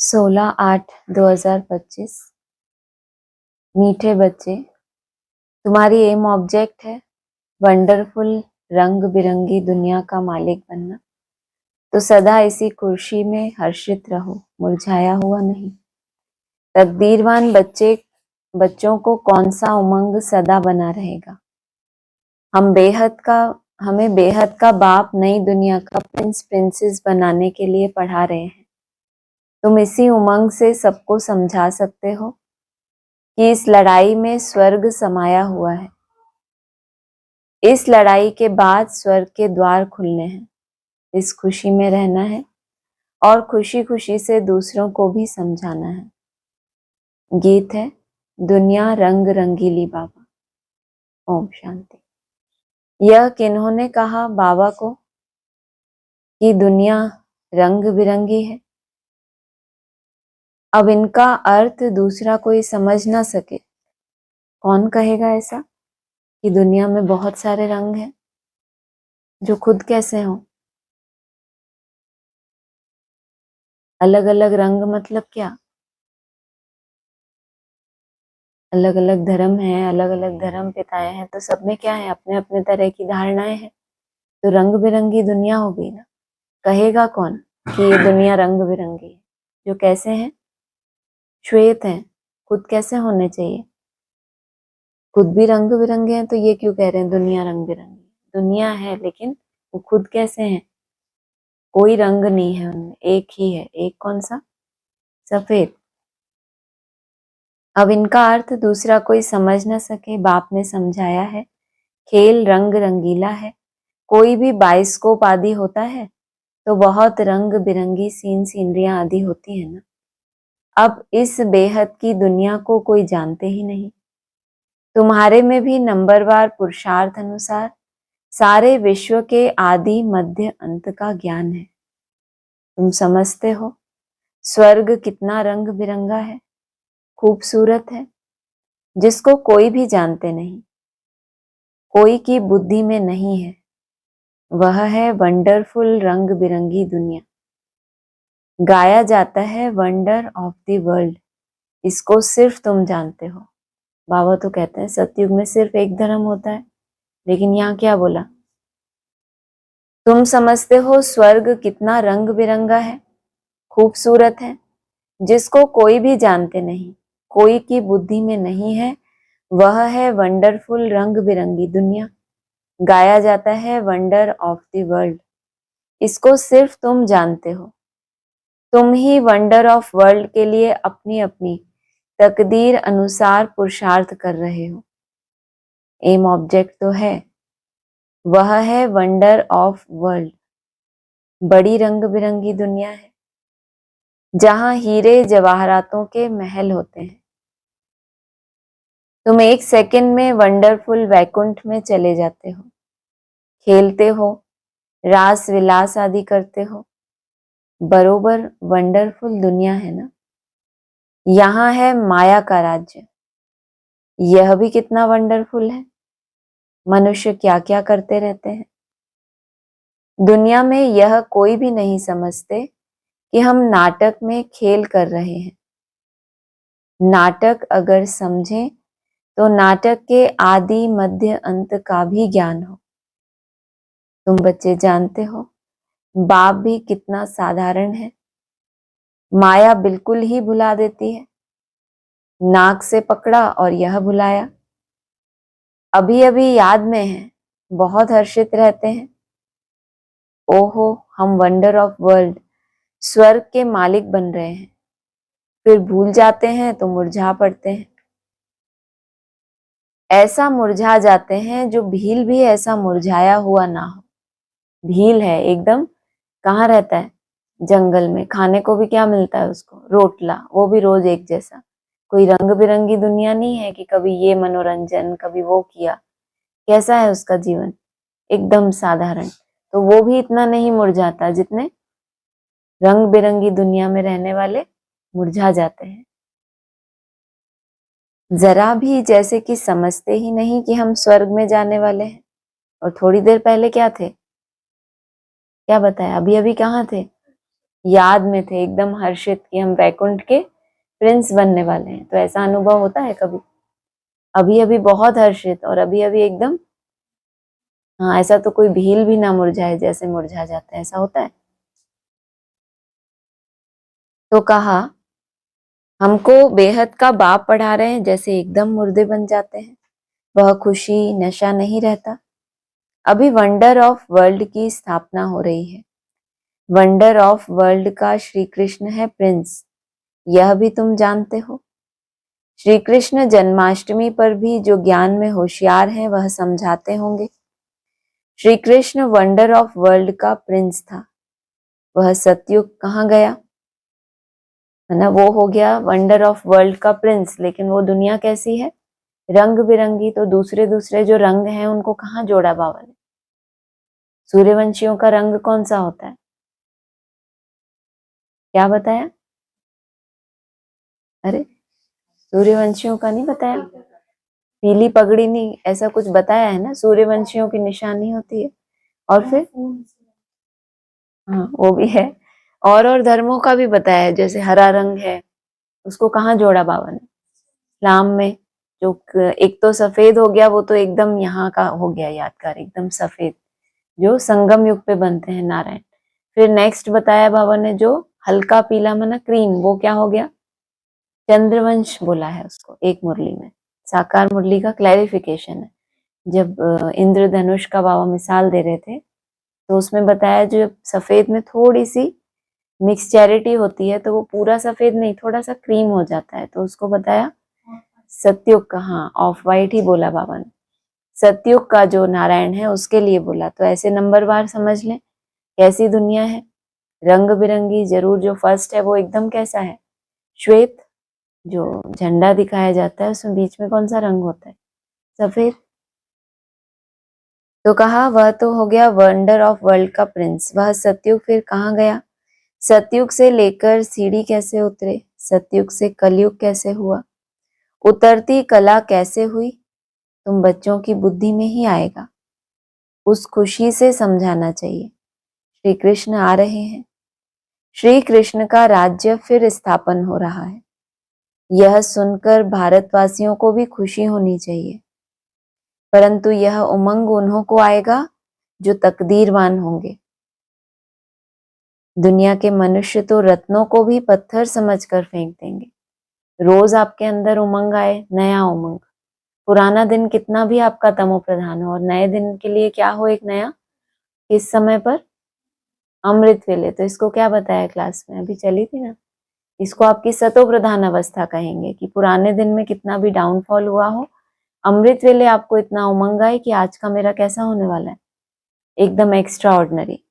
16/8/2025। मीठे बच्चे, तुम्हारी एम ऑब्जेक्ट है वंडरफुल रंग बिरंगी दुनिया का मालिक बनना। तो सदा इसी खुशी में हर्षित रहो, मुरझाया हुआ नहीं। तकदीरवान बच्चों को कौन सा उमंग सदा बना रहेगा। हमें बेहद का बाप नई दुनिया का प्रिंस प्रिंसेस बनाने के लिए पढ़ा रहे हैं। तुम इसी उमंग से सबको समझा सकते हो कि इस लड़ाई में स्वर्ग समाया हुआ है। इस लड़ाई के बाद स्वर्ग के द्वार खुलने हैं। इस खुशी में रहना है और खुशी खुशी से दूसरों को भी समझाना है। गीत है दुनिया रंग रंगीली बाबा। ओम शांति। यह किन्होंने कहा बाबा को कि दुनिया रंग बिरंगी है। अब इनका अर्थ दूसरा कोई समझ ना सके। कौन कहेगा ऐसा कि दुनिया में बहुत सारे रंग हैं, जो खुद कैसे हों। अलग अलग रंग मतलब क्या? अलग अलग धर्म है, अलग अलग धर्म पिताएं हैं, तो सब में क्या है, अपने अपने तरह की धारणाएं हैं। तो रंग बिरंगी दुनिया हो गई ना। कहेगा कौन कि ये दुनिया रंग बिरंगी है? जो कैसे हैं, श्वेत हैं। खुद कैसे होने चाहिए? खुद भी रंग बिरंगे हैं, तो ये क्यों कह रहे हैं दुनिया रंग बिरंगी? दुनिया है लेकिन वो खुद कैसे हैं? कोई रंग नहीं है उनमें, एक ही है। एक कौन सा? सफेद। अब इनका अर्थ दूसरा कोई समझ न सके, बाप ने समझाया है। खेल रंग रंगीला है। कोई भी बाइस्कोप आदि होता है तो बहुत रंग बिरंगी सीनरियां आदि होती है ना। अब इस बेहद की दुनिया को कोई जानते ही नहीं। तुम्हारे में भी नंबरवार पुरुषार्थ अनुसार सारे विश्व के आदि मध्य अंत का ज्ञान है। तुम समझते हो स्वर्ग कितना रंग बिरंगा है, खूबसूरत है, जिसको कोई भी जानते नहीं, कोई की बुद्धि में नहीं है। वह है वंडरफुल रंग बिरंगी दुनिया। गाया जाता है वंडर ऑफ द वर्ल्ड। इसको सिर्फ तुम जानते हो। बाबा तो कहते हैं सतयुग में सिर्फ एक धर्म होता है, लेकिन यहाँ क्या बोला? तुम समझते हो स्वर्ग कितना रंग बिरंगा है, खूबसूरत है, जिसको कोई भी जानते नहीं, कोई की बुद्धि में नहीं है। वह है वंडरफुल रंग बिरंगी दुनिया। गाया जाता है वंडर ऑफ द वर्ल्ड। इसको सिर्फ तुम जानते हो। तुम ही वंडर ऑफ वर्ल्ड के लिए अपनी अपनी तकदीर अनुसार पुरुषार्थ कर रहे हो। एम ऑब्जेक्ट तो है, वह है वंडर ऑफ वर्ल्ड। बड़ी रंग बिरंगी दुनिया है जहां हीरे जवाहरातों के महल होते हैं। तुम एक सेकंड में वंडरफुल वैकुंठ में चले जाते हो, खेलते हो, रास विलास आदि करते हो। बरोबर वंडरफुल दुनिया है ना। यहाँ है माया का राज्य। यह भी कितना वंडरफुल है। मनुष्य क्या क्या करते रहते हैं। दुनिया में यह कोई भी नहीं समझते कि हम नाटक में खेल कर रहे हैं। नाटक अगर समझें तो नाटक के आदि मध्य अंत का भी ज्ञान हो। तुम बच्चे जानते हो बाप भी कितना साधारण है। माया बिल्कुल ही भुला देती है। नाक से पकड़ा और यह भुलाया। अभी अभी याद में है, बहुत हर्षित रहते हैं। ओहो, हम वंडर ऑफ वर्ल्ड स्वर्ग के मालिक बन रहे हैं। फिर भूल जाते हैं तो मुरझा पड़ते हैं। ऐसा मुरझा जाते हैं जो भील भी ऐसा मुरझाया हुआ ना हो। भील है एकदम, कहाँ रहता है? जंगल में। खाने को भी क्या मिलता है उसको? रोटला, वो भी रोज एक जैसा। कोई रंग बिरंगी दुनिया नहीं है कि कभी ये मनोरंजन, कभी वो किया। कैसा है उसका जीवन? एकदम साधारण। तो वो भी इतना नहीं मुरझाता जितने रंग बिरंगी दुनिया में रहने वाले मुरझा जाते हैं। जरा भी जैसे कि समझते ही नहीं कि हम स्वर्ग में जाने वाले हैं। और थोड़ी देर पहले क्या थे? क्या बताया? अभी अभी कहाँ थे? याद में थे, एकदम हर्षित कि हम वैकुंठ के प्रिंस बनने वाले हैं। तो ऐसा अनुभव होता है कभी? अभी अभी बहुत हर्षित और अभी अभी एकदम, हाँ, ऐसा तो कोई भील भी ना मुरझाए जैसे मुरझा जाता है, ऐसा होता है। तो कहा हमको बेहद का बाप पढ़ा रहे हैं, जैसे एकदम मुर्दे बन जाते हैं। वह खुशी नशा नहीं रहता। अभी वंडर ऑफ वर्ल्ड की स्थापना हो रही है। वंडर ऑफ वर्ल्ड का श्री कृष्ण है प्रिंस, यह भी तुम जानते हो। श्री कृष्ण जन्माष्टमी पर भी जो ज्ञान में होशियार हैं वह समझाते होंगे। Shri Krishna wonder of world का प्रिंस था। वह सतयुग कहाँ गया? है ना, वो हो गया वंडर ऑफ वर्ल्ड का प्रिंस, लेकिन वो दुनिया कैसी है? रंग बिरंगी। तो दूसरे दूसरे जो रंग हैं उनको कहाँ जोड़ा बाबा ने? सूर्यवंशियों का रंग कौन सा होता है? क्या बताया? अरे, सूर्यवंशियों का नहीं बताया? पीली पगड़ी नहीं, ऐसा कुछ बताया है ना, सूर्यवंशियों की निशानी होती है। और फिर हाँ, वो भी है। और धर्मों का भी बताया है, जैसे हरा रंग है, उसको कहाँ जोड़ा बाबा ने? इस्लाम में जो एक तो सफेद हो गया, वो तो एकदम यहाँ का हो गया यादगार, एकदम सफेद, जो संगम युग पे बनते हैं नारायण। फिर नेक्स्ट बताया बाबा ने जो हल्का पीला मना क्रीम, वो क्या हो गया? चंद्रवंश बोला है उसको एक मुरली में। साकार मुरली का क्लैरिफिकेशन है। जब इंद्रधनुष का बाबा मिसाल दे रहे थे, तो उसमें बताया जो सफेद में थोड़ी सी मिक्सचैरिटी होती है, तो वो पूरा सफेद नहीं, थोड़ा सा क्रीम हो जाता है, तो उसको बताया सतयुग का। हाँ, ऑफ वाइट ही बोला बाबा ने। सतयुग का जो नारायण है उसके लिए बोला। तो ऐसे नंबरवार समझ लें कैसी दुनिया है, रंग बिरंगी। जरूर जो फर्स्ट है वो एकदम कैसा है? श्वेत। जो झंडा दिखाया जाता है उसमें बीच में कौन सा रंग होता है? सफेद। तो कहा वह तो हो गया वंडर ऑफ वर्ल्ड का प्रिंस। वह सतयुग फिर कहाँ गया? सतयुग से लेकर सीढ़ी कैसे उतरे? सतयुग से कलयुग कैसे हुआ? उतरती कला कैसे हुई? तुम बच्चों की बुद्धि में ही आएगा। उस खुशी से समझाना चाहिए। श्री कृष्ण आ रहे हैं। श्री कृष्ण का राज्य फिर स्थापन हो रहा है। यह सुनकर भारतवासियों को भी खुशी होनी चाहिए, परंतु यह उमंग उन्हों को आएगा जो तकदीरवान होंगे। दुनिया के मनुष्य तो रत्नों को भी पत्थर समझकर फेंक देंगे। रोज आपके अंदर उमंग आए, नया उमंग। पुराना दिन कितना भी आपका तमो प्रधान हो, और नए दिन के लिए क्या हो? एक नया, किस समय पर? अमृत वेले। तो इसको क्या बताया क्लास में, अभी चली थी ना, इसको आपकी सतो प्रधान अवस्था कहेंगे, कि पुराने दिन में कितना भी डाउनफॉल हुआ हो, अमृत वेले आपको इतना उमंग आए कि आज का मेरा कैसा होने वाला है, एकदम एक्स्ट्रा ऑर्डिनरी।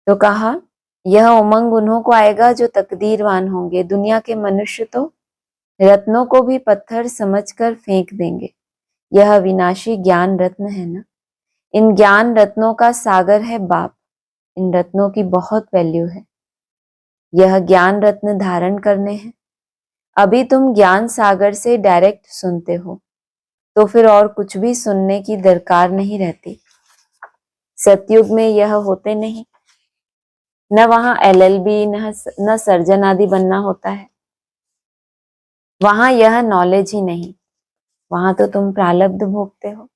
तो कहा यह उमंग उन्हों को आएगा जो तकदीरवान होंगे। दुनिया के मनुष्य तो रत्नों को भी पत्थर समझकर फेंक देंगे। यह विनाशी ज्ञान रत्न है ना, इन ज्ञान रत्नों का सागर है बाप। इन रत्नों की बहुत वैल्यू है। यह ज्ञान रत्न धारण करने हैं। अभी तुम ज्ञान सागर से डायरेक्ट सुनते हो, तो फिर और कुछ भी सुनने की दरकार नहीं रहती। सतयुग में यह होते नहीं, न वहां LLB न सर्जन आदि बनना होता है। वहां यह नॉलेज ही नहीं, वहां तो तुम प्रारब्ध भोगते हो।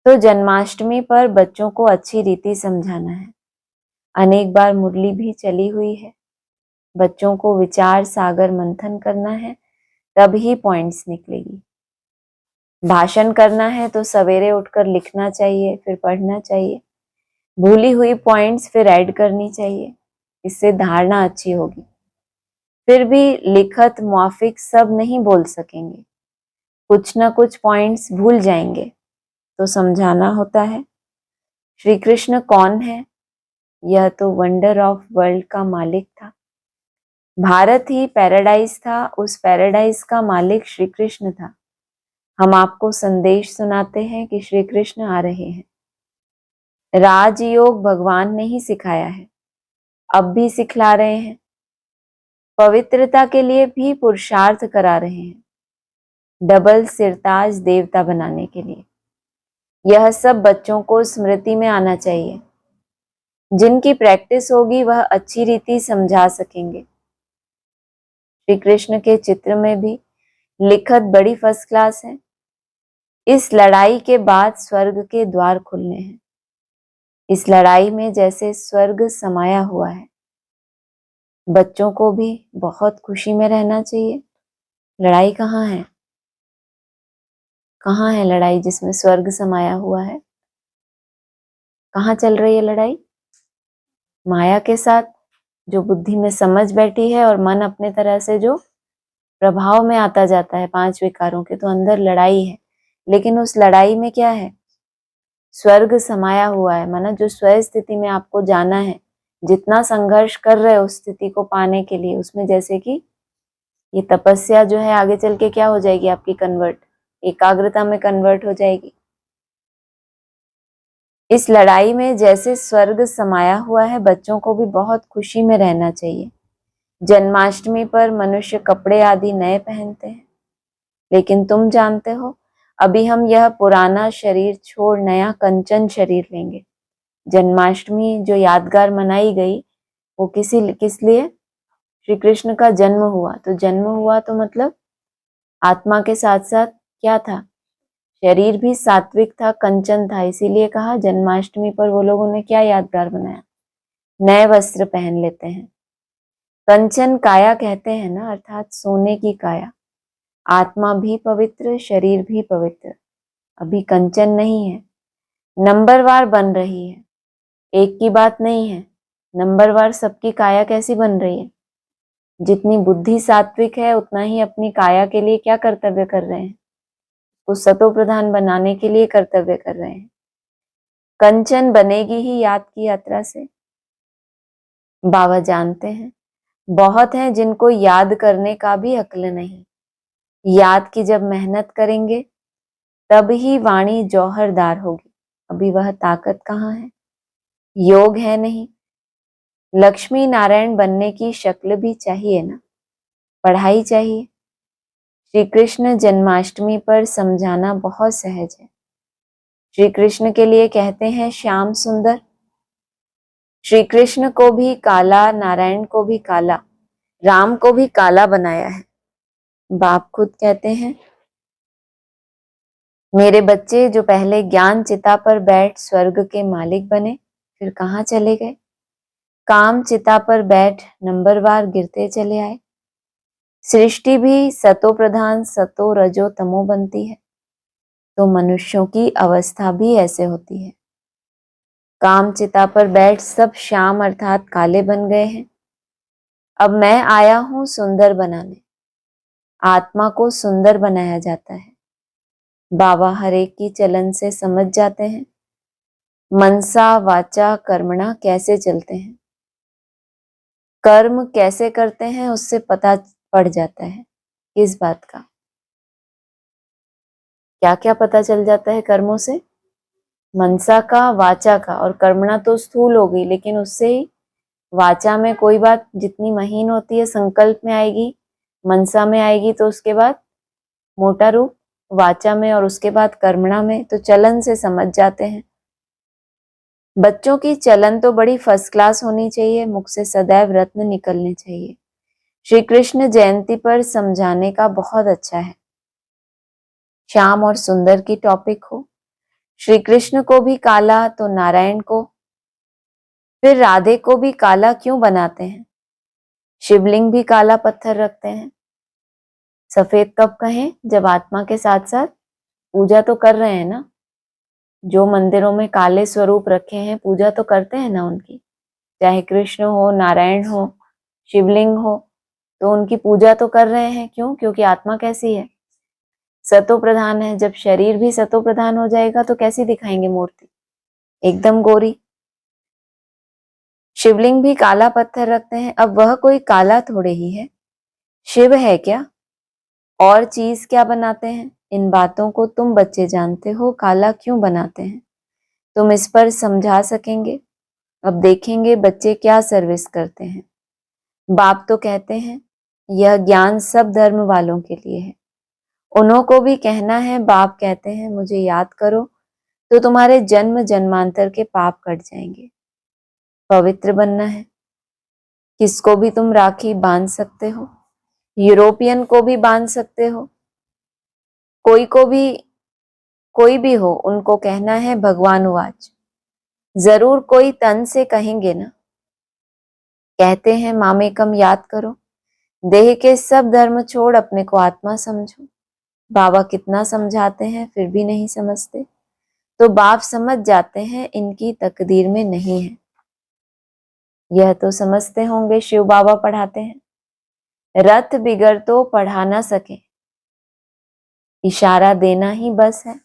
तो जन्माष्टमी पर बच्चों को अच्छी रीति समझाना है। अनेक बार मुरली भी चली हुई है। बच्चों को विचार सागर मंथन करना है, तब ही पॉइंट्स निकलेगी। भाषण करना है तो सवेरे उठकर लिखना चाहिए, फिर पढ़ना चाहिए, भूली हुई पॉइंट्स फिर ऐड करनी चाहिए, इससे धारणा अच्छी होगी। फिर भी लिखत मौफिक सब नहीं बोल सकेंगे, कुछ न कुछ पॉइंट्स भूल जाएंगे, तो समझाना होता है। श्री कृष्ण कौन है? यह तो वंडर ऑफ वर्ल्ड का मालिक था। भारत ही पैराडाइज था, उस पैराडाइज का मालिक श्री कृष्ण था। हम आपको संदेश सुनाते हैं कि श्री कृष्ण आ रहे हैं। राजयोग भगवान ने ही सिखाया है, अब भी सिखला रहे हैं। पवित्रता के लिए भी पुरुषार्थ करा रहे हैं, डबल सिरताज देवता बनाने के लिए। यह सब बच्चों को स्मृति में आना चाहिए। जिनकी प्रैक्टिस होगी वह अच्छी रीति समझा सकेंगे। श्री कृष्ण के चित्र में भी लिखत बड़ी फर्स्ट क्लास है। इस लड़ाई के बाद स्वर्ग के द्वार खुलने हैं। इस लड़ाई में जैसे स्वर्ग समाया हुआ है। बच्चों को भी बहुत खुशी में रहना चाहिए। लड़ाई कहाँ है? कहाँ है लड़ाई जिसमें स्वर्ग समाया हुआ है? कहाँ चल रही है लड़ाई? माया के साथ, जो बुद्धि में समझ बैठी है और मन अपने तरह से जो प्रभाव में आता जाता है 5 विकारों के, तो अंदर लड़ाई है। लेकिन उस लड़ाई में क्या है? स्वर्ग समाया हुआ है। माना जो स्व स्थिति में आपको जाना है, जितना संघर्ष कर रहे हो उस स्थिति को पाने के लिए, उसमें जैसे कि ये तपस्या जो है आगे चल के क्या हो जाएगी आपकी? कन्वर्ट, एकाग्रता में कन्वर्ट हो जाएगी। इस लड़ाई में जैसे स्वर्ग समाया हुआ है, बच्चों को भी बहुत खुशी में रहना चाहिए। जन्माष्टमी पर मनुष्य कपड़े आदि नए पहनते हैं, लेकिन तुम जानते हो अभी हम यह पुराना शरीर छोड़ नया कंचन शरीर लेंगे। जन्माष्टमी जो यादगार मनाई गई वो किस लिए? श्री कृष्ण का जन्म हुआ। तो जन्म हुआ तो मतलब आत्मा के साथ साथ क्या था? शरीर भी सात्विक था, कंचन था। इसीलिए कहा जन्माष्टमी पर वो लोगों ने क्या यादगार बनाया? नए वस्त्र पहन लेते हैं। कंचन काया कहते हैं ना, अर्थात सोने की काया। आत्मा भी पवित्र, शरीर भी पवित्र। अभी कंचन नहीं है, नंबरवार बन रही है। एक की बात नहीं है, नंबरवार सबकी काया कैसी बन रही है? जितनी बुद्धि सात्विक है उतना ही अपनी काया के लिए क्या कर्तव्य कर रहे हैं? उस सतो प्रधान बनाने के लिए कर्तव्य कर रहे हैं। कंचन बनेगी ही याद की यात्रा से। बाबा जानते हैं बहुत हैं जिनको याद करने का भी अक्ल नहीं। याद की जब मेहनत करेंगे तब ही वाणी जौहरदार होगी। अभी वह ताकत कहाँ है? योग है नहीं। लक्ष्मी नारायण बनने की शक्ल भी चाहिए ना, पढ़ाई चाहिए। श्री कृष्ण जन्माष्टमी पर समझाना बहुत सहज है। श्री कृष्ण के लिए कहते हैं श्याम सुंदर। श्री कृष्ण को भी काला, नारायण को भी काला, राम को भी काला बनाया है। बाप खुद कहते हैं मेरे बच्चे जो पहले ज्ञान चिता पर बैठ स्वर्ग के मालिक बने, फिर कहाँ चले गए? काम चिता पर बैठ नंबरवार गिरते चले आए। सृष्टि भी सतो प्रधान सतो रजो तमो बनती है, तो मनुष्यों की अवस्था भी ऐसे होती है। काम चिता पर बैठ सब श्याम अर्थात काले बन गए हैं। अब मैं आया हूं सुंदर बनाने। आत्मा को सुंदर बनाया जाता है। बाबा हर एक की चलन से समझ जाते हैं मनसा वाचा कर्मणा कैसे चलते हैं, कर्म कैसे करते हैं, उससे पता पड़ जाता है। किस बात का? क्या क्या पता चल जाता है कर्मों से? मनसा का, वाचा का। और कर्मणा तो स्थूल हो गई, लेकिन उससे ही वाचा में कोई बात जितनी महीन होती है संकल्प में आएगी, मनसा में आएगी, तो उसके बाद मोटा रूप वाचा में, और उसके बाद कर्मणा में। तो चलन से समझ जाते हैं। बच्चों की चलन तो बड़ी फर्स्ट क्लास होनी चाहिए, मुख से सदैव रत्न निकलने चाहिए। श्री कृष्ण जयंती पर समझाने का बहुत अच्छा है। श्याम और सुंदर की टॉपिक हो। श्री कृष्ण को भी काला तो नारायण को, फिर राधे को भी काला क्यों बनाते हैं? शिवलिंग भी काला पत्थर रखते हैं। सफेद कब कहें? जब आत्मा के साथ साथ पूजा तो कर रहे हैं ना। जो मंदिरों में काले स्वरूप रखे हैं पूजा तो करते हैं ना उनकी, चाहे कृष्ण हो, नारायण हो, शिवलिंग हो, तो उनकी पूजा तो कर रहे हैं। क्यों? क्योंकि आत्मा कैसी है? सतो प्रधान है। जब शरीर भी सतो प्रधान हो जाएगा तो कैसी दिखाएंगे मूर्ति? एकदम गोरी। शिवलिंग भी काला पत्थर रखते हैं। अब वह कोई काला थोड़े ही है, शिव है क्या? और चीज क्या बनाते हैं? इन बातों को तुम बच्चे जानते हो, काला क्यों बनाते हैं तुम इस पर समझा सकेंगे। अब देखेंगे बच्चे क्या सर्विस करते हैं। बाप तो कहते हैं यह ज्ञान सब धर्म वालों के लिए है। उन्हों को भी कहना है, बाप कहते हैं मुझे याद करो तो तुम्हारे जन्म जन्मांतर के पाप कट जाएंगे। पवित्र बनना है। किसको भी तुम राखी बांध सकते हो, यूरोपियन को भी बांध सकते हो, कोई भी हो, उनको कहना है भगवान उवाच। जरूर कोई तन से कहेंगे ना। कहते हैं मामेकम याद करो, देह के सब धर्म छोड़ अपने को आत्मा समझो। बाबा कितना समझाते हैं फिर भी नहीं समझते, तो बाप समझ जाते हैं इनकी तकदीर में नहीं है। यह तो समझते होंगे शिव बाबा पढ़ाते हैं, रथ बिगड़ तो पढ़ा ना सके, इशारा देना ही बस है।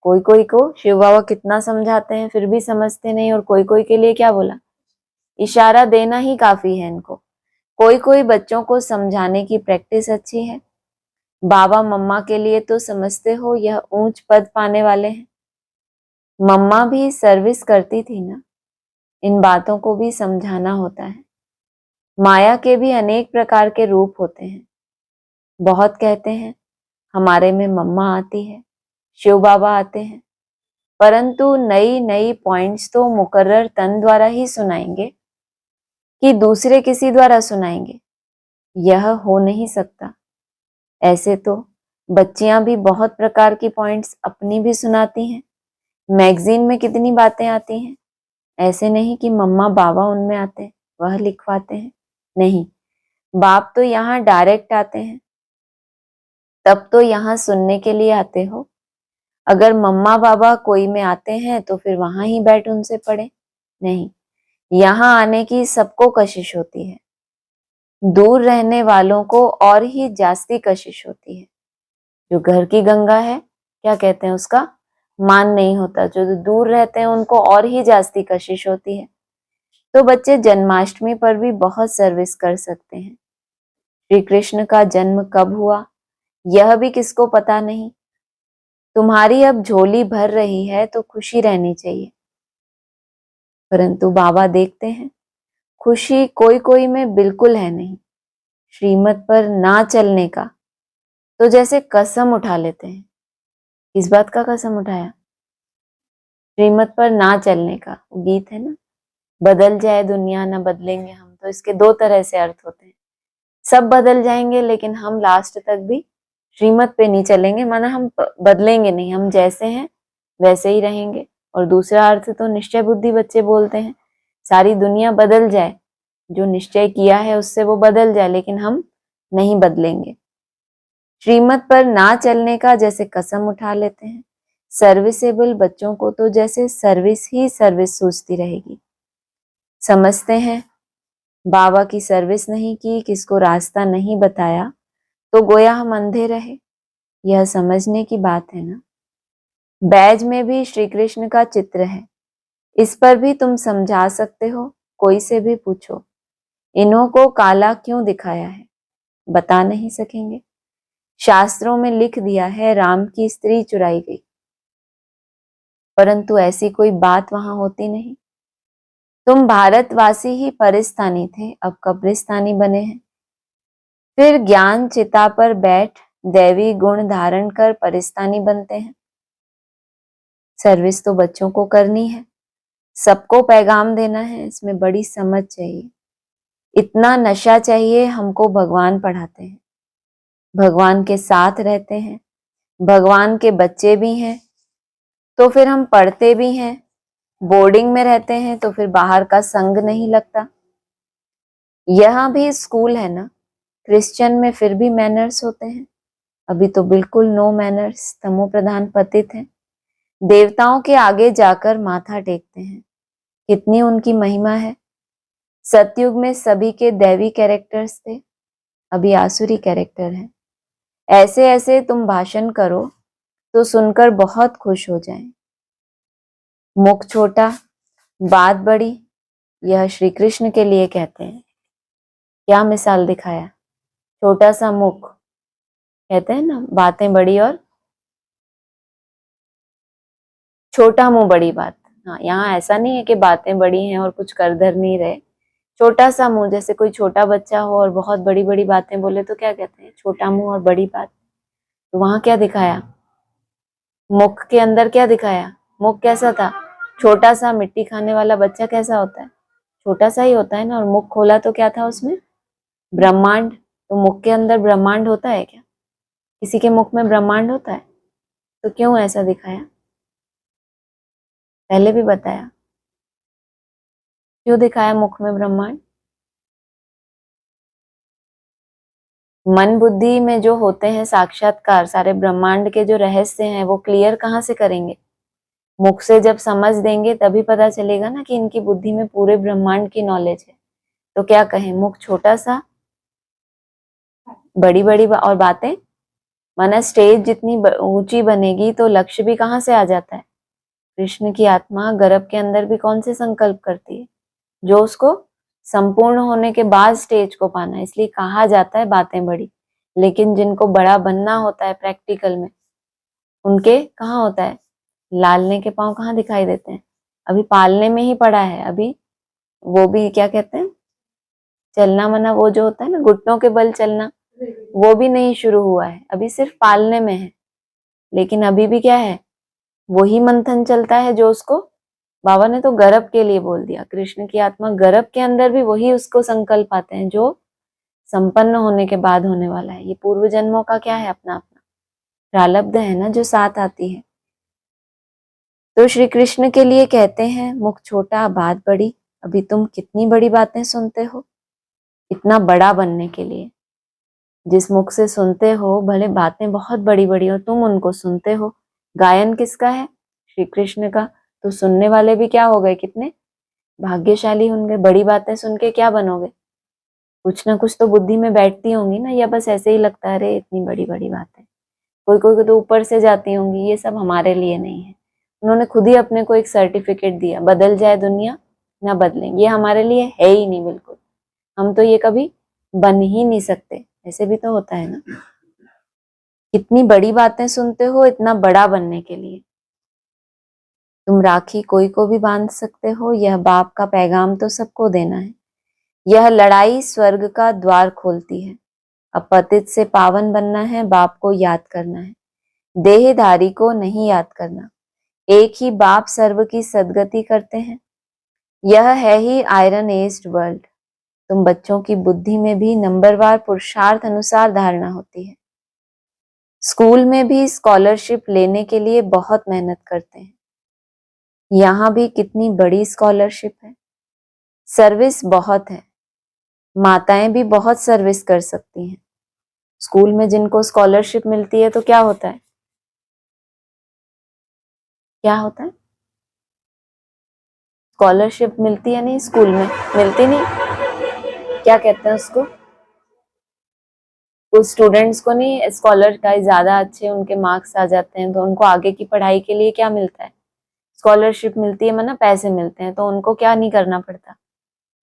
कोई कोई को शिव बाबा कितना समझाते हैं फिर भी समझते नहीं, और कोई कोई के लिए क्या बोला, इशारा देना ही काफी है इनको। कोई कोई बच्चों को समझाने की प्रैक्टिस अच्छी है। बाबा मम्मा के लिए तो समझते हो यह ऊंच पद पाने वाले हैं। मम्मा भी सर्विस करती थी ना, इन बातों को भी समझाना होता है। माया के भी अनेक प्रकार के रूप होते हैं। बहुत कहते हैं हमारे में मम्मा आती है, शिव बाबा आते हैं, परंतु नई नई पॉइंट्स तो मुकर्रर तन द्वारा ही सुनाएंगे कि दूसरे किसी द्वारा सुनाएंगे, यह हो नहीं सकता। ऐसे तो बच्चियां भी बहुत प्रकार की पॉइंट्स अपनी भी सुनाती हैं। मैगजीन में कितनी बातें आती हैं। ऐसे नहीं कि मम्मा बाबा उनमें आते हैं, वह लिखवाते हैं, नहीं, बाप तो यहाँ डायरेक्ट आते हैं। तब तो यहाँ सुनने के लिए आते हो। अगर मम्मा बाबा कोई में आते हैं तो फिर वहां ही बैठ उनसे पढ़े, नहीं, यहाँ आने की सबको कशिश होती है। दूर रहने वालों को और ही जास्ती कशिश होती है। जो घर की गंगा है, क्या कहते हैं उसका, मान नहीं होता। जो दूर रहते हैं उनको और ही जास्ती कशिश होती है। तो बच्चे जन्माष्टमी पर भी बहुत सर्विस कर सकते हैं। श्री कृष्ण का जन्म कब हुआ यह भी किसको पता नहीं। तुम्हारी अब झोली भर रही है तो खुशी रहनी चाहिए, परंतु बाबा देखते हैं खुशी कोई कोई में बिल्कुल है नहीं। श्रीमत पर ना चलने का तो जैसे कसम उठा लेते हैं। इस बात का कसम उठाया, श्रीमत पर ना चलने का। गीत है ना, बदल जाए दुनिया ना बदलेंगे हम, तो इसके दो तरह से अर्थ होते हैं। सब बदल जाएंगे लेकिन हम लास्ट तक भी श्रीमत पे नहीं चलेंगे, माना हम बदलेंगे नहीं, हम जैसे हैं वैसे ही रहेंगे। और दूसरा अर्थ तो निश्चय बुद्धि बच्चे बोलते हैं, सारी दुनिया बदल जाए, जो निश्चय किया है उससे वो बदल जाए, लेकिन हम नहीं बदलेंगे। श्रीमत पर ना चलने का जैसे कसम उठा लेते हैं। सर्विसेबल बच्चों को तो जैसे सर्विस ही सर्विस सूझती रहेगी। समझते हैं बाबा की सर्विस नहीं की, किसको रास्ता नहीं बताया, तो गोया हम अंधे रहे। यह समझने की बात है ना। बैज में भी श्री कृष्ण का चित्र है, इस पर भी तुम समझा सकते हो। कोई से भी पूछो इन्हों को काला क्यों दिखाया है, बता नहीं सकेंगे। शास्त्रों में लिख दिया है राम की स्त्री चुराई गई, परंतु ऐसी कोई बात वहां होती नहीं। तुम भारतवासी ही परिस्तानी थे, अब कब्रिस्तानी बने हैं। फिर ज्ञान चिता पर बैठ दैवी गुण धारण कर परिस्तानी बनते हैं। सर्विस तो बच्चों को करनी है, सबको पैगाम देना है, इसमें बड़ी समझ चाहिए। इतना नशा चाहिए हमको। भगवान पढ़ाते हैं, भगवान के साथ रहते हैं, भगवान के बच्चे भी हैं, तो फिर हम पढ़ते भी हैं। बोर्डिंग में रहते हैं तो फिर बाहर का संग नहीं लगता। यहाँ भी स्कूल है ना, क्रिश्चियन में फिर भी मैनर्स होते हैं। अभी तो बिल्कुल नो मैनर्स, तमो प्रधान पतित हैं। देवताओं के आगे जाकर माथा टेकते हैं, कितनी उनकी महिमा है। सतयुग में सभी के दैवी कैरेक्टर्स थे, अभी आसुरी कैरेक्टर है। ऐसे ऐसे तुम भाषण करो तो सुनकर बहुत खुश हो जाएं। मुख छोटा बात बड़ी, यह श्री कृष्ण के लिए कहते हैं। क्या मिसाल दिखाया, छोटा सा मुख, कहते हैं ना बातें बड़ी और छोटा मुंह बड़ी बात। हाँ, यहाँ ऐसा नहीं है कि बातें बड़ी हैं और कुछ कर धर नहीं रहे। छोटा सा मुंह, जैसे कोई छोटा बच्चा हो और बहुत बड़ी बड़ी बातें बोले तो क्या कहते हैं, छोटा मुंह और बड़ी बात। तो वहां क्या दिखाया, मुख के अंदर क्या दिखाया, मुख कैसा था, छोटा सा मिट्टी खाने वाला बच्चा कैसा होता है, छोटा सा ही होता है ना, और मुख खोला तो क्या था उसमें, ब्रह्मांड। तो मुख के अंदर ब्रह्मांड होता है क्या? किसी के मुख में ब्रह्मांड होता है? तो क्यों ऐसा दिखाया? पहले भी बताया, क्यों दिखाया मुख में ब्रह्मांड? मन बुद्धि में जो होते हैं साक्षात्कार, सारे ब्रह्मांड के जो रहस्य हैं वो क्लियर कहाँ से करेंगे? मुख से जब समझ देंगे तभी पता चलेगा ना कि इनकी बुद्धि में पूरे ब्रह्मांड की नॉलेज है। तो क्या कहें, मुख छोटा सा, बड़ी बड़ी और बातें, माना स्टेज जितनी ऊंची बनेगी तो लक्ष्य भी कहाँ से आ जाता है? कृष्ण की आत्मा गर्भ के अंदर भी कौन से संकल्प करती है? जो उसको संपूर्ण होने के बाद स्टेज को पाना है। इसलिए कहा जाता है बातें बड़ी, लेकिन जिनको बड़ा बनना होता है प्रैक्टिकल में, उनके कहाँ होता है? लालने के पांव कहाँ दिखाई देते हैं? अभी पालने में ही पड़ा है। अभी वो भी क्या कहते हैं, चलना मना, वो जो होता है ना घुटनों के बल चलना, वो भी नहीं शुरू हुआ है, अभी सिर्फ पालने में है। लेकिन अभी भी क्या है, वही मंथन चलता है जो उसको, बाबा ने तो गर्भ के लिए बोल दिया, कृष्ण की आत्मा गर्भ के अंदर भी वही उसको संकल्प आते हैं जो संपन्न होने के बाद होने वाला है। ये पूर्व जन्मों का क्या है, अपना अपना प्रारब्ध है ना, जो साथ आती है। तो श्री कृष्ण के लिए कहते हैं, मुख छोटा बात बड़ी। अभी तुम कितनी बड़ी बातें सुनते हो, इतना बड़ा बनने के लिए। जिस मुख से सुनते हो, भले बातें बहुत बड़ी बड़ी और तुम उनको सुनते हो। गायन किसका है? श्री कृष्ण का। तो सुनने वाले भी क्या हो गए, कितने भाग्यशाली होंगे। बड़ी बातें सुन के क्या बनोगे? कुछ ना कुछ तो बुद्धि में बैठती होंगी ना, या बस ऐसे ही लगता है अरे इतनी बड़ी बड़ी बातें। कोई कोई तो ऊपर से जाती होंगी, ये सब हमारे लिए नहीं है। उन्होंने खुद ही अपने को एक सर्टिफिकेट दिया, बदल जाए दुनिया ना बदलेंगे, ये हमारे लिए है ही नहीं बिल्कुल। हम तो ये कभी बन ही नहीं सकते। ऐसे भी तो होता है ना, कितनी बड़ी बातें सुनते हो इतना बड़ा बनने के लिए। तुम राखी कोई को भी बांध सकते हो, यह बाप का पैगाम तो सबको देना है। यह लड़ाई स्वर्ग का द्वार खोलती है। अपतित से पावन बनना है, बाप को याद करना है, देहधारी को नहीं याद करना। एक ही बाप सर्व की सदगति करते हैं। यह है ही आयरन एज्ड वर्ल्ड। तुम बच्चों की बुद्धि में भी नंबरवार पुरुषार्थ अनुसार धारणा होती है। स्कूल में भी स्कॉलरशिप लेने के लिए बहुत मेहनत करते हैं। यहाँ भी कितनी बड़ी स्कॉलरशिप है, सर्विस बहुत है। माताएं भी बहुत सर्विस कर सकती हैं। स्कूल में जिनको स्कॉलरशिप मिलती है तो क्या होता है, क्या होता है? स्कॉलरशिप मिलती है नहीं, स्कूल में मिलती नहीं, क्या कहते हैं उसको? कुछ स्टूडेंट्स को नहीं, स्कॉलर का ज्यादा अच्छे उनके मार्क्स आ जाते हैं तो उनको आगे की पढ़ाई के लिए क्या मिलता है, स्कॉलरशिप मिलती है, मतलब पैसे मिलते हैं। तो उनको क्या नहीं करना पड़ता,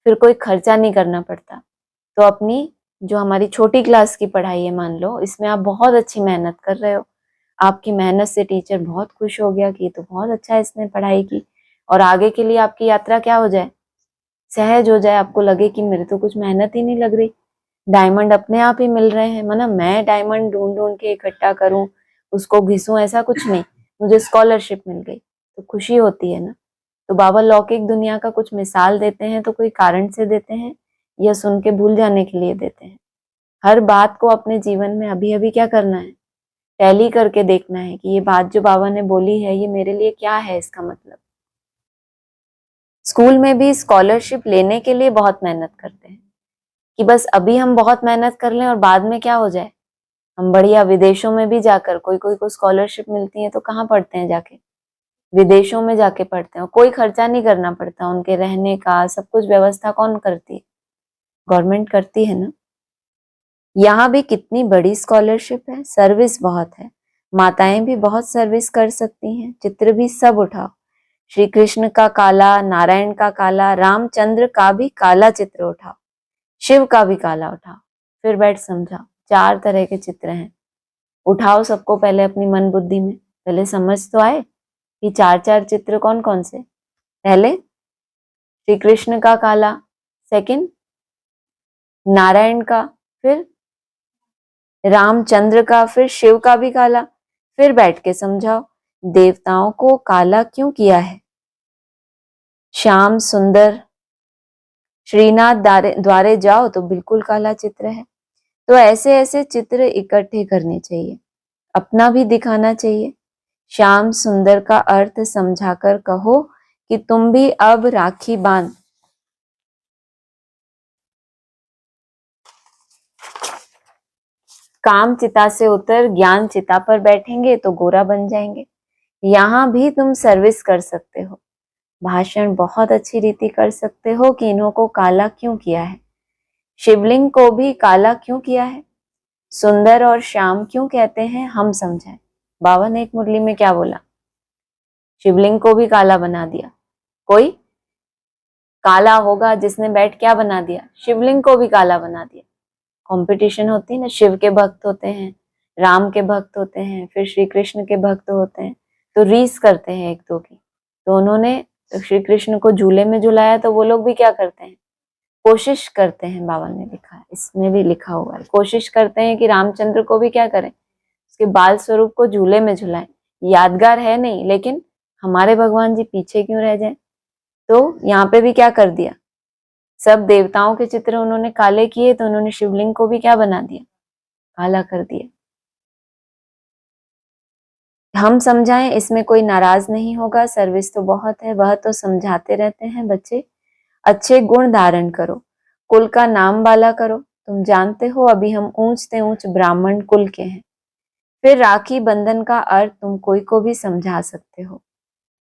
फिर कोई खर्चा नहीं करना पड़ता। तो अपनी जो हमारी छोटी क्लास की पढ़ाई है, मान लो इसमें आप बहुत अच्छी मेहनत कर रहे हो, आपकी मेहनत से टीचर बहुत खुश हो गया कि तो बहुत अच्छा इसने पढ़ाई की, और आगे के लिए आपकी यात्रा क्या हो जाए, सहज हो जाए। आपको लगे कि मेरे तो कुछ मेहनत ही नहीं लग रही, डायमंड अपने आप ही मिल रहे हैं। मतलब मैं डायमंड ढूंढ ढूंढ के इकट्ठा करूं, उसको घिसूं, ऐसा कुछ नहीं, मुझे स्कॉलरशिप मिल गई तो खुशी होती है ना। तो बाबा लौकिक दुनिया का कुछ मिसाल देते हैं तो कोई कारण से देते हैं या सुन के भूल जाने के लिए देते हैं? हर बात को अपने जीवन में अभी अभी क्या करना है, टैली करके देखना है कि ये बात जो बाबा ने बोली है ये मेरे लिए क्या है, इसका मतलब। स्कूल में भी स्कॉलरशिप लेने के लिए बहुत मेहनत करते हैं कि बस अभी हम बहुत मेहनत कर लें और बाद में क्या हो जाए, हम बढ़िया विदेशों में भी जाकर, कोई कोई को स्कॉलरशिप मिलती है तो कहाँ पढ़ते हैं जाके, विदेशों में जाके पढ़ते हैं। कोई खर्चा नहीं करना पड़ता, उनके रहने का सब कुछ व्यवस्था कौन करती है, गवर्नमेंट करती है ना। यहाँ भी कितनी बड़ी स्कॉलरशिप है, सर्विस बहुत है। माताएं भी बहुत सर्विस कर सकती हैं। चित्र भी सब उठाओ, श्री कृष्ण का काला, नारायण का काला, रामचंद्र का भी काला चित्र उठाओ, शिव का भी काला उठाओ, फिर बैठ समझाओ। 4 तरह के चित्र हैं, उठाओ सबको पहले अपनी मन बुद्धि में, पहले समझ तो आए कि 4 चित्र कौन कौन से। पहले श्री कृष्ण का काला, सेकंड नारायण का, फिर रामचंद्र का, फिर शिव का भी काला। फिर बैठ के समझाओ देवताओं को काला क्यों किया है। श्याम सुंदर श्रीनाथ द्वारे जाओ तो बिल्कुल काला चित्र है। तो ऐसे ऐसे चित्र इकट्ठे करने चाहिए, अपना भी दिखाना चाहिए। श्याम सुंदर का अर्थ समझाकर कहो कि तुम भी अब राखी बांध। काम चिता से उतर ज्ञान चिता पर बैठेंगे तो गोरा बन जाएंगे। यहाँ भी तुम सर्विस कर सकते हो, भाषण बहुत अच्छी रीति कर सकते हो कि इन्हों को काला क्यों किया है, शिवलिंग को भी काला क्यों किया है, सुंदर और श्याम क्यों कहते हैं, हम समझाएं। बाबा ने एक मुरली में क्या बोला, शिवलिंग को भी काला बना दिया। कोई काला होगा जिसने बैठ क्या बना दिया, शिवलिंग को भी काला बना दिया। कंपटीशन होती है ना, शिव के भक्त होते हैं, राम के भक्त होते हैं, फिर श्री कृष्ण के भक्त होते हैं, तो रीस करते हैं एक दो की। तो उन्होंने श्री कृष्ण को झूले में झुलाया, तो वो लोग भी क्या करते हैं, कोशिश करते हैं। बाबा ने लिखा है, इसमें भी लिखा हुआ है, कोशिश करते हैं कि रामचंद्र को भी क्या करें, उसके बाल स्वरूप को झूले में झुलाएं। यादगार है नहीं, लेकिन हमारे भगवान जी पीछे क्यों रह जाए। तो यहाँ पे भी क्या कर दिया, सब देवताओं के चित्र उन्होंने काले किए, तो उन्होंने शिवलिंग को भी क्या बना दिया, काला कर दिया। हम समझाएं, इसमें कोई नाराज नहीं होगा, सर्विस तो बहुत है, वह तो समझाते रहते हैं बच्चे। अच्छे गुण धारण करो, कुल का नाम वाला करो। तुम जानते हो अभी हम ऊंच से ऊंच ब्राह्मण कुल के हैं। फिर राखी बंधन का अर्थ तुम कोई को भी समझा सकते हो,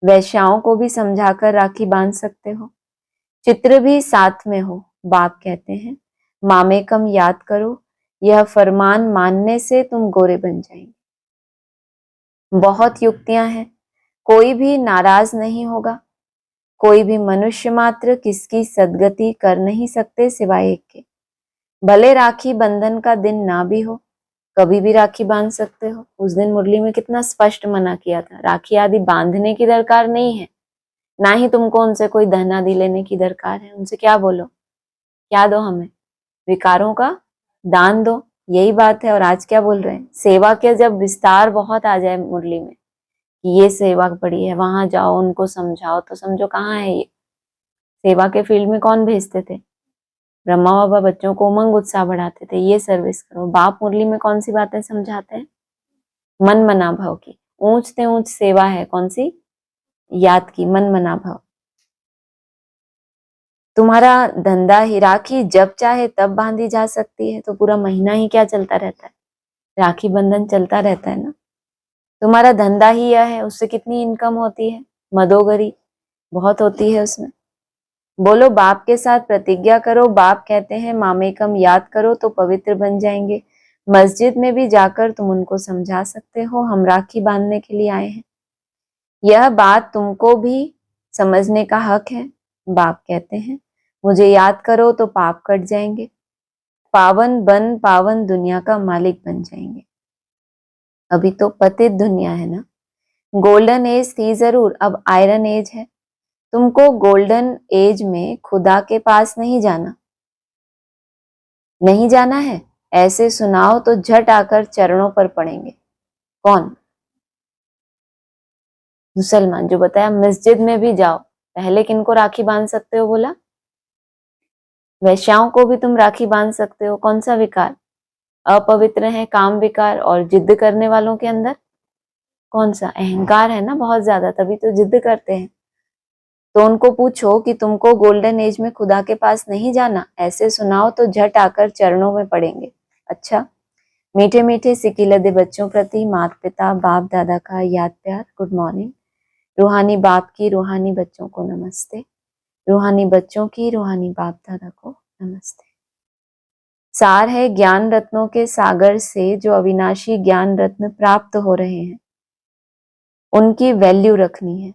वैश्याओं को भी समझाकर राखी बांध सकते हो। चित्र भी साथ में हो। बाप कहते हैं मामेकम याद करो, यह फरमान मानने से तुम गोरे बन जाएंगे। बहुत युक्तियां हैं, कोई भी नाराज नहीं होगा। कोई भी मनुष्य मात्र किसकी सदगति कर नहीं सकते सिवाय एक के। भले राखी बंधन का दिन ना भी हो, कभी भी राखी बांध सकते हो। उस दिन मुरली में कितना स्पष्ट मना किया था, राखी आदि बांधने की दरकार नहीं है, ना ही तुमको उनसे कोई धन आदि लेने की दरकार है। उनसे क्या बोलो, क्या दो हमें, विकारों का दान दो, यही बात है। और आज क्या बोल रहे हैं, सेवा के जब विस्तार बहुत आ जाए मुरली में कि ये सेवा पड़ी है, वहां जाओ उनको समझाओ, तो समझो कहाँ है ये। सेवा के फील्ड में कौन भेजते थे, ब्रह्मा बाबा बच्चों को उमंग उत्साह बढ़ाते थे, ये सर्विस करो। बाप मुरली में कौन सी बातें समझाते हैं, मन मना भाव की। ऊंच से ऊंच सेवा है कौन सी, याद की, मन मना भाव। तुम्हारा धंधा ही राखी जब चाहे तब बांधी जा सकती है, तो पूरा महीना ही क्या चलता रहता है, राखी बंधन चलता रहता है ना। तुम्हारा धंधा ही यह है, उससे कितनी इनकम होती है, मदोगरी बहुत होती है उसमें। बोलो बाप के साथ प्रतिज्ञा करो। बाप कहते हैं मामेकम याद करो तो पवित्र बन जाएंगे। मस्जिद में भी जाकर तुम उनको समझा सकते हो, हम राखी बांधने के लिए आए हैं। यह बात तुमको भी समझने का हक है। बाप कहते हैं मुझे याद करो तो पाप कट जाएंगे, पावन बन पावन दुनिया का मालिक बन जाएंगे। अभी तो पतित दुनिया है ना, गोल्डन एज थी जरूर, अब आयरन एज है। तुमको गोल्डन एज में खुदा के पास नहीं जाना, नहीं जाना है, ऐसे सुनाओ तो झट आकर चरणों पर पड़ेंगे। कौन, मुसलमान। जो बताया मस्जिद में भी जाओ, पहले किनको राखी बांध सकते हो बोला, वैश्याओं को भी तुम राखी बांध सकते हो। कौन सा विकार अपवित्र है, काम विकार और जिद करने वालों के अंदर कौन सा, अहंकार है ना बहुत ज्यादा, तभी तो जिद करते हैं। तो उनको पूछो कि तुमको गोल्डन एज में खुदा के पास नहीं जाना, ऐसे सुनाओ तो झट आकर चरणों में पड़ेंगे। अच्छा, मीठे मीठे सिकी लदे बच्चों प्रति माता पिता बाप दादा का याद प्यार, गुड मॉर्निंग। रूहानी बाप की रूहानी बच्चों को नमस्ते, रूहानी बच्चों की रूहानी बाप दादा को नमस्ते। सार है ज्ञान रत्नों के सागर से जो अविनाशी ज्ञान रत्न प्राप्त हो रहे हैं, उनकी वैल्यू रखनी है।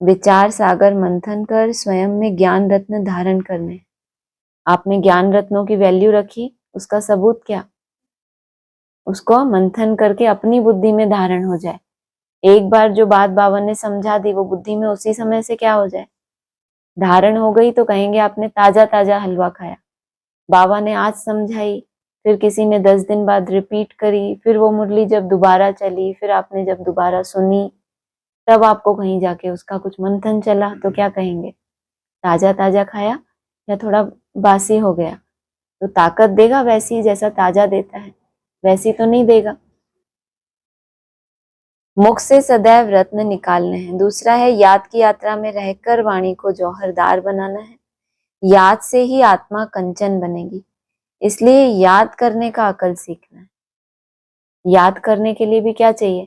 विचार सागर मंथन कर स्वयं में ज्ञान रत्न धारण करने। आपने ज्ञान रत्नों की वैल्यू रखी, उसका सबूत क्या, उसको मंथन करके अपनी बुद्धि में धारण हो जाए। एक बार जो बात बाबा ने समझा दी वो बुद्धि में उसी समय से क्या हो जाए, धारण हो गई, तो कहेंगे आपने ताजा ताजा हलवा खाया। बाबा ने आज समझाई, फिर किसी ने 10 दिन बाद रिपीट करी, फिर वो मुरली जब दोबारा चली, फिर आपने जब दोबारा सुनी, तब आपको कहीं जाके उसका कुछ मंथन चला, तो क्या कहेंगे, ताजा ताजा खाया या थोड़ा बासी हो गया, तो ताकत देगा वैसी जैसा ताजा देता है, वैसी तो नहीं देगा। मुख से सदैव रत्न निकालने हैं। दूसरा है याद की यात्रा में रहकर वाणी को जौहरदार बनाना है। याद से ही आत्मा कंचन बनेगी, इसलिए याद करने का अकल सीखना है। याद करने के लिए भी क्या चाहिए?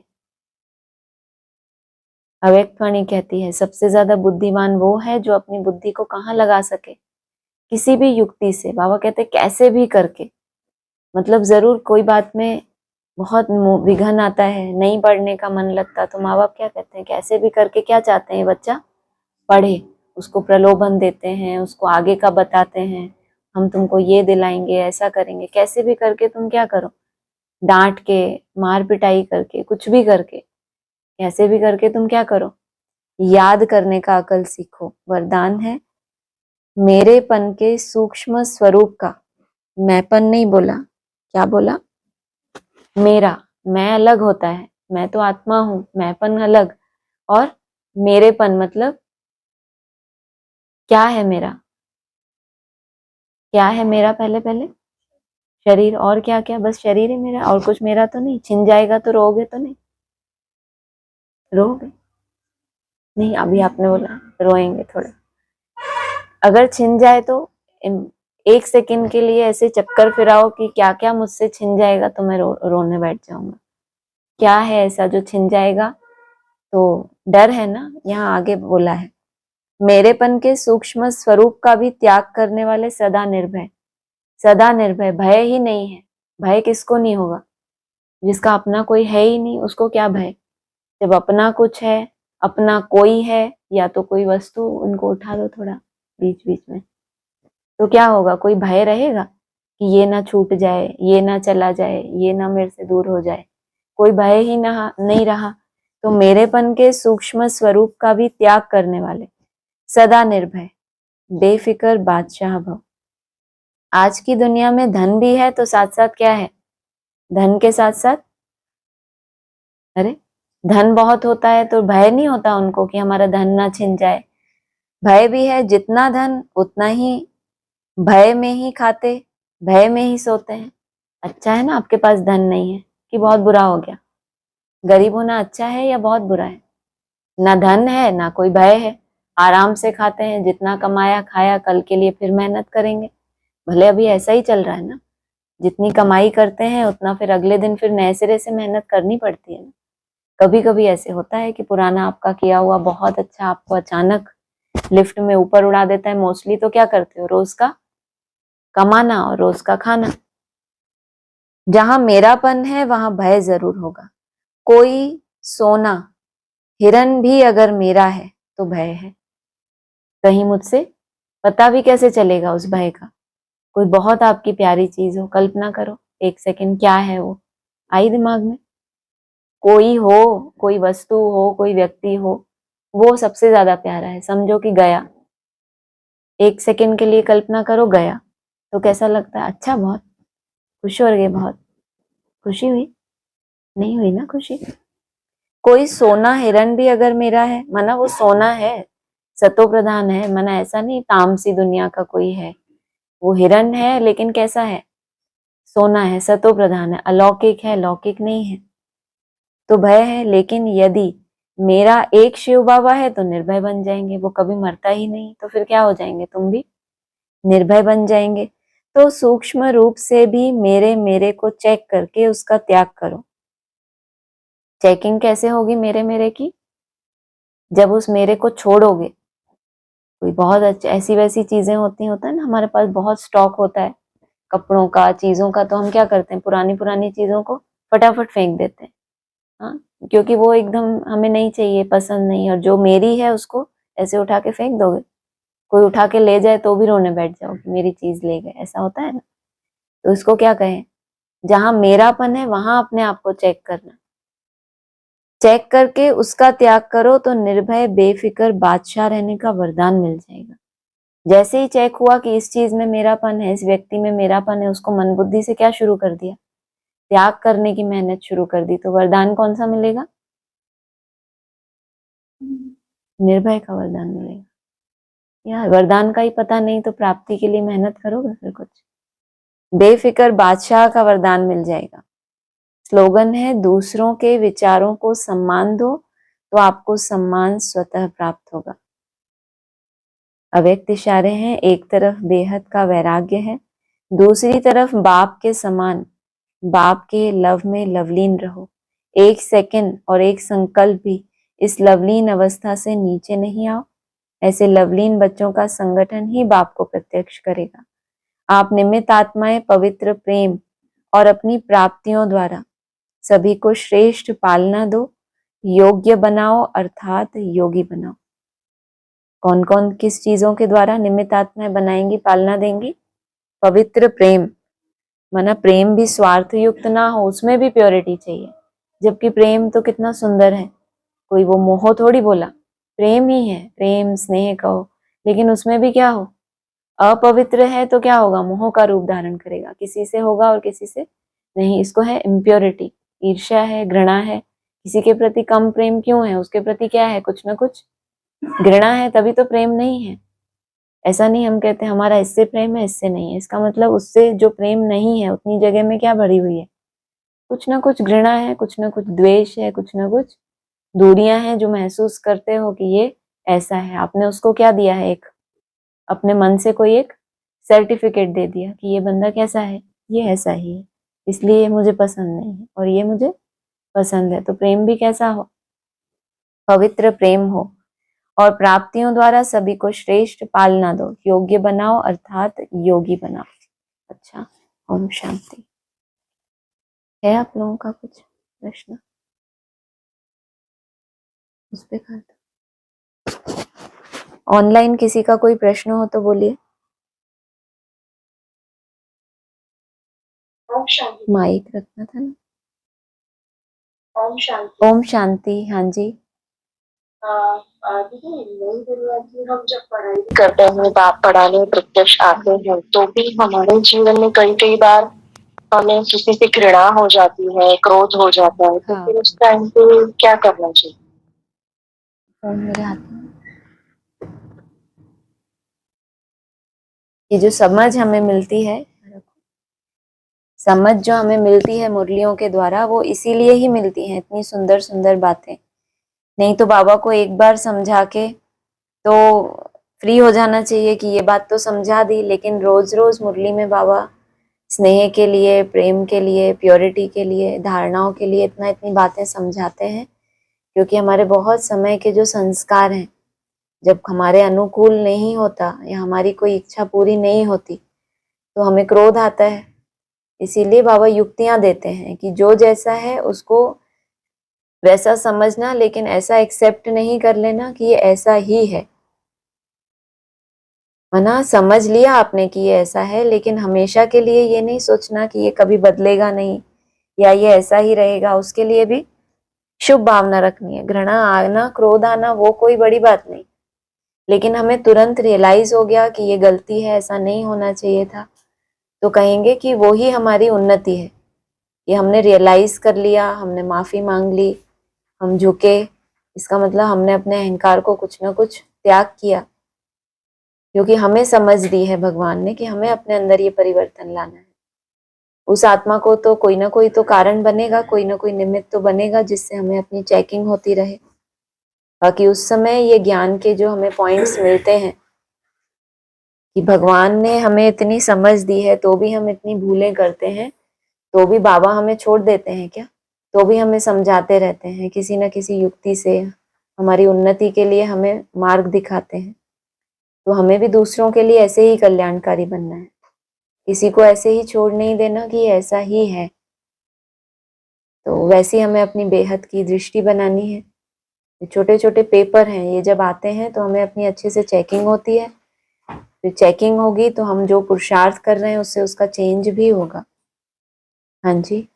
अव्यक्त वाणी कहती है सबसे ज्यादा बुद्धिमान वो है जो अपनी बुद्धि को कहाँ लगा सके, किसी भी युक्ति से। बाबा कहते कैसे भी करके, मतलब जरूर कोई बात में बहुत विघन आता है, नहीं पढ़ने का मन लगता, तो माँ बाप क्या कहते हैं, कैसे भी करके क्या चाहते हैं, बच्चा पढ़े, उसको प्रलोभन देते हैं, उसको आगे का बताते हैं, हम तुमको ये दिलाएंगे, ऐसा करेंगे, कैसे भी करके तुम क्या करो, डांट के, मार पिटाई करके, कुछ भी करके, कैसे भी करके तुम क्या करो, याद करने का अकल सीखो। वरदान है मेरेपन के सूक्ष्म स्वरूप का, मैंपन नहीं बोला, क्या बोला, मेरा, मैं अलग होता है, मैं तो आत्मा हूं, मैंपन अलग, और मेरेपन मतलब क्या है मेरा, क्या है मेरा, पहले पहले शरीर, और क्या क्या, बस शरीर है मेरा, और कुछ मेरा तो नहीं। छिन जाएगा तो रोगे तो नहीं, रोगे नहीं, अभी आपने बोला रोएंगे थोड़ा, अगर छिन जाए तो एक सेकंड के लिए ऐसे चक्कर फिराओ कि क्या क्या मुझसे छिन जाएगा तो मैं रोने बैठ जाऊंगा, क्या है ऐसा जो छिन जाएगा, तो डर है ना। यहाँ आगे बोला है मेरेपन के सूक्ष्म स्वरूप का भी त्याग करने वाले सदा निर्भय, सदा निर्भय, भय ही नहीं है। भय किसको नहीं होगा, जिसका अपना कोई है ही नहीं, उसको क्या भय। जब अपना कुछ है, अपना कोई है, या तो कोई वस्तु, उनको उठा दो थोड़ा बीच बीच में, तो क्या होगा, कोई भय रहेगा कि ये ना छूट जाए, ये ना चला जाए, ये ना मेरे से दूर हो जाए, कोई भय ही ना नहीं रहा। तो मेरेपन के सूक्ष्म स्वरूप का भी त्याग करने वाले, सदा निर्भय, बेफिक्र बादशाह भव। आज की दुनिया में धन भी है तो साथ साथ क्या है, धन के साथ साथ, अरे धन बहुत होता है तो भय नहीं होता उनको कि हमारा धन ना छिन जाए, भय भी है, जितना धन उतना ही भय में ही खाते, भय में ही सोते हैं। अच्छा है ना आपके पास धन नहीं है, कि बहुत बुरा हो गया, गरीब होना अच्छा है या बहुत बुरा है, ना धन है ना कोई भय है, आराम से खाते हैं, जितना कमाया खाया, कल के लिए फिर मेहनत करेंगे। भले अभी ऐसा ही चल रहा है ना, जितनी कमाई करते हैं उतना फिर अगले दिन फिर नए सिरे से मेहनत करनी पड़ती है ना। कभी कभी ऐसे होता है कि पुराना आपका किया हुआ बहुत अच्छा आपको अचानक लिफ्ट में ऊपर उड़ा देता है। मोस्टली तो क्या करते हो, रोज का कमाना और रोज का खाना। जहां मेरापन है वहां भय जरूर होगा। कोई सोना हिरन भी अगर मेरा है तो भय है, कहीं मुझसे पता भी कैसे चलेगा उस भय का। कोई बहुत आपकी प्यारी चीज हो, कल्पना करो एक सेकंड, क्या है वो, आई दिमाग में, कोई हो, कोई वस्तु हो, कोई व्यक्ति हो, वो सबसे ज्यादा प्यारा है, समझो कि गया, एक सेकंड के लिए कल्पना करो गया, तो कैसा लगता है, अच्छा, बहुत खुश हो गए, बहुत खुशी हुई, नहीं हुई ना खुशी। कोई सोना हिरन भी अगर मेरा है, माना वो सोना है, सतो प्रधान है, माना ऐसा नहीं तामसी दुनिया का कोई है, वो हिरन है लेकिन कैसा है, सोना है, सतो प्रधान है, अलौकिक है, लौकिक नहीं है, तो भय है। लेकिन यदि मेरा एक शिव बाबा है तो निर्भय बन जाएंगे, वो कभी मरता ही नहीं, तो फिर क्या हो जाएंगे, तुम भी निर्भय बन जाएंगे। तो सूक्ष्म रूप से भी मेरे मेरे को चेक करके उसका त्याग करो। चेकिंग कैसे होगी मेरे मेरे की, जब उस मेरे को छोड़ोगे। कोई बहुत अच्छी ऐसी वैसी चीजें होता है ना, हमारे पास बहुत स्टॉक होता है कपड़ों का, चीजों का, तो हम क्या करते हैं, पुरानी पुरानी चीजों को फटाफट फेंक देते हैं, हाँ, क्योंकि वो एकदम हमें नहीं चाहिए, पसंद नहीं, और जो मेरी है उसको ऐसे उठा के फेंक दोगे, कोई उठा के ले जाए तो भी रोने बैठ जाओगे, मेरी चीज ले गए, ऐसा होता है ना। तो इसको क्या कहें, जहां मेरापन है वहां अपने आप को चेक करना, चेक करके उसका त्याग करो तो निर्भय बेफिक्र बादशाह रहने का वरदान मिल जाएगा। जैसे ही चेक हुआ कि इस चीज में मेरापन है, इस व्यक्ति में मेरापन है, उसको मन बुद्धि से क्या शुरू कर दिया, त्याग करने की मेहनत शुरू कर दी, तो वरदान कौन सा मिलेगा, निर्भय का वरदान मिलेगा। यार वरदान का ही पता नहीं तो प्राप्ति के लिए मेहनत करोगे फिर कुछ। बेफिक्र बादशाह का वरदान मिल जाएगा। स्लोगन है दूसरों के विचारों को सम्मान दो तो आपको सम्मान स्वतः प्राप्त होगा। अव्यक्त इशारे हैं, एक तरफ बेहद का वैराग्य है, दूसरी तरफ बाप के समान, बाप के लव में लवलीन रहो। एक सेकंड और एक संकल्प भी इस लवलीन अवस्था से नीचे नहीं आओ। ऐसे लवलीन बच्चों का संगठन ही बाप को प्रत्यक्ष करेगा। आप निमित्त आत्माएं पवित्र प्रेम और अपनी प्राप्तियों द्वारा सभी को श्रेष्ठ पालना दो, योग्य बनाओ अर्थात योगी बनाओ। कौन कौन किस चीजों के द्वारा निमित्त आत्माएं बनाएंगी, पालना देंगी? पवित्र प्रेम, माना प्रेम भी स्वार्थ युक्त ना हो, उसमें भी प्योरिटी चाहिए। जबकि प्रेम तो कितना सुंदर है, कोई वो मोह थोड़ी बोला, प्रेम ही है, प्रेम स्नेह कहो, लेकिन उसमें भी क्या हो, अपवित्र है तो क्या होगा, मोह का रूप धारण करेगा, किसी से होगा और किसी से नहीं। इसको है इम्प्योरिटी, ईर्ष्या है, घृणा है। किसी के प्रति कम प्रेम क्यों है, उसके प्रति क्या है, कुछ ना कुछ घृणा है, तभी तो प्रेम नहीं है। ऐसा नहीं हम कहते हमारा इससे प्रेम है इससे नहीं है, इसका मतलब उससे जो प्रेम नहीं है उतनी जगह में क्या भरी हुई है, कुछ ना कुछ घृणा है, कुछ ना कुछ द्वेष है, कुछ ना कुछ दूरियां हैं जो महसूस करते हो कि ये ऐसा है। आपने उसको क्या दिया है, एक अपने मन से कोई एक सर्टिफिकेट दे दिया कि ये बंदा कैसा है, ये ऐसा ही है, इसलिए ये मुझे पसंद नहीं है और ये मुझे पसंद है। तो प्रेम भी कैसा हो, पवित्र प्रेम हो और प्राप्तियों द्वारा सभी को श्रेष्ठ पालना दो, योग्य बनाओ अर्थात योगी बनाओ। अच्छा, ओम शांति। है आप लोगों का कुछ प्रश्न? उस पे कर दो। ऑनलाइन किसी का कोई प्रश्न हो तो बोलिए। माइक रखना था ना। ओम शांति। ओम शांति। हाँ जी। दीदी, नई दुनिया की हम जब पढ़ाई करते हैं, बाप पढ़ाने प्रत्यक्ष आते हैं, तो भी हमारे जीवन में कई कई बार हमें किसी से घृणा हो जाती है, क्रोध हो जाता है, तो हाँ, फिर उस टाइम पे क्या करना चाहिए? फोन मेरे हाथ में। ये जो समझ हमें मिलती है, समझ जो हमें मिलती है मुरलियों के द्वारा, वो इसीलिए ही मिलती है, इतनी सुंदर सुंदर बातें। नहीं तो बाबा को एक बार समझा के तो फ्री हो जाना चाहिए कि ये बात तो समझा दी, लेकिन रोज रोज मुरली में बाबा स्नेह के लिए, प्रेम के लिए, प्योरिटी के लिए, धारणाओं के लिए इतना इतनी बातें समझाते हैं, क्योंकि हमारे बहुत समय के जो संस्कार हैं, जब हमारे अनुकूल नहीं होता या हमारी कोई इच्छा पूरी नहीं होती तो हमें क्रोध आता है। इसीलिए बाबा युक्तियां देते हैं कि जो जैसा है उसको वैसा समझना, लेकिन ऐसा एक्सेप्ट नहीं कर लेना कि ये ऐसा ही है ना। समझ लिया आपने कि ये ऐसा है, लेकिन हमेशा के लिए ये नहीं सोचना कि ये कभी बदलेगा नहीं या ये ऐसा ही रहेगा। उसके लिए भी शुभ भावना रखनी है। घृणा आना, क्रोध आना, वो कोई बड़ी बात नहीं, लेकिन हमें तुरंत रियलाइज हो गया कि ये गलती है, ऐसा नहीं होना चाहिए था, तो कहेंगे कि वो ही हमारी उन्नति है। ये हमने रियलाइज कर लिया, हमने माफी मांग ली, हम झुके, इसका मतलब हमने अपने अहंकार को कुछ ना कुछ त्याग किया, क्योंकि हमें समझ दी है भगवान ने कि हमें अपने अंदर ये परिवर्तन लाना है। उस आत्मा को तो कोई ना कोई तो कारण बनेगा, कोई ना कोई निमित्त तो बनेगा जिससे हमें अपनी चेकिंग होती रहे। बाकी उस समय ये ज्ञान के जो हमें पॉइंट्स मिलते हैं कि भगवान ने हमें इतनी समझ दी है तो भी हम इतनी भूलें करते हैं, तो भी बाबा हमें छोड़ देते हैं क्या? तो भी हमें समझाते रहते हैं, किसी न किसी युक्ति से हमारी उन्नति के लिए हमें मार्ग दिखाते हैं। तो हमें भी दूसरों के लिए ऐसे ही कल्याणकारी बनना है, किसी को ऐसे ही छोड़ नहीं देना कि ऐसा ही है। तो वैसे हमें अपनी बेहद की दृष्टि बनानी है। ये छोटे छोटे पेपर हैं, ये जब आते हैं तो हमें अपनी अच्छे से चेकिंग होती है, फिर चेकिंग होगी तो हम जो पुरुषार्थ कर रहे हैं उससे उसका चेंज भी होगा। हाँ जी।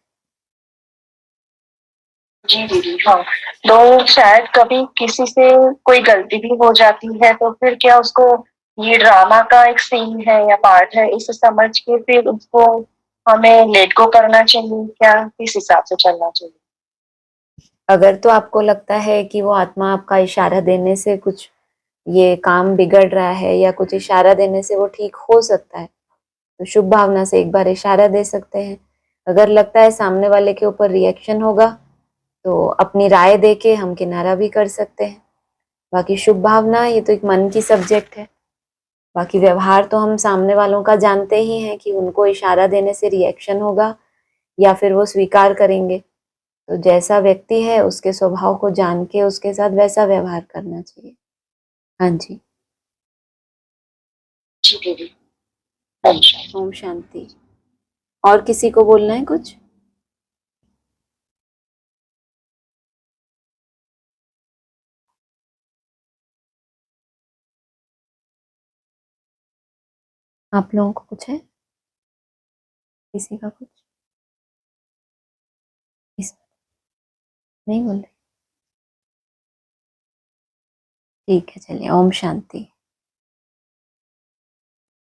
जी दीदी, हाँ। तो शायद कभी किसी से कोई गलती भी हो जाती है, तो फिर क्या उसको ये ड्रामा का एक सीन है या पार्ट है, इसे समझ के फिर उसको हमें लेट गो करना चाहिए, क्या किस हिसाब से चलना चाहिए? अगर तो आपको लगता है कि वो आत्मा आपका इशारा देने से कुछ ये काम बिगड़ रहा है या कुछ इशारा देने से वो ठीक हो सकता है, तो शुभ भावना से एक बार इशारा दे सकते हैं। अगर लगता है सामने वाले के ऊपर रिएक्शन होगा तो अपनी राय देके हम किनारा भी कर सकते हैं। बाकी शुभ भावना ये तो एक मन की सब्जेक्ट है। बाकी व्यवहार तो हम सामने वालों का जानते ही हैं कि उनको इशारा देने से रिएक्शन होगा या फिर वो स्वीकार करेंगे। तो जैसा व्यक्ति है उसके स्वभाव को जान के उसके साथ वैसा व्यवहार करना चाहिए। हाँ जी। जी दीदी। अच्छा। ओम शांति। और किसी को बोलना है कुछ? आप लोगों को कुछ है? किसी का कुछ? इस नहीं बोल रहे? ठीक है, चलिए। ओम शांति।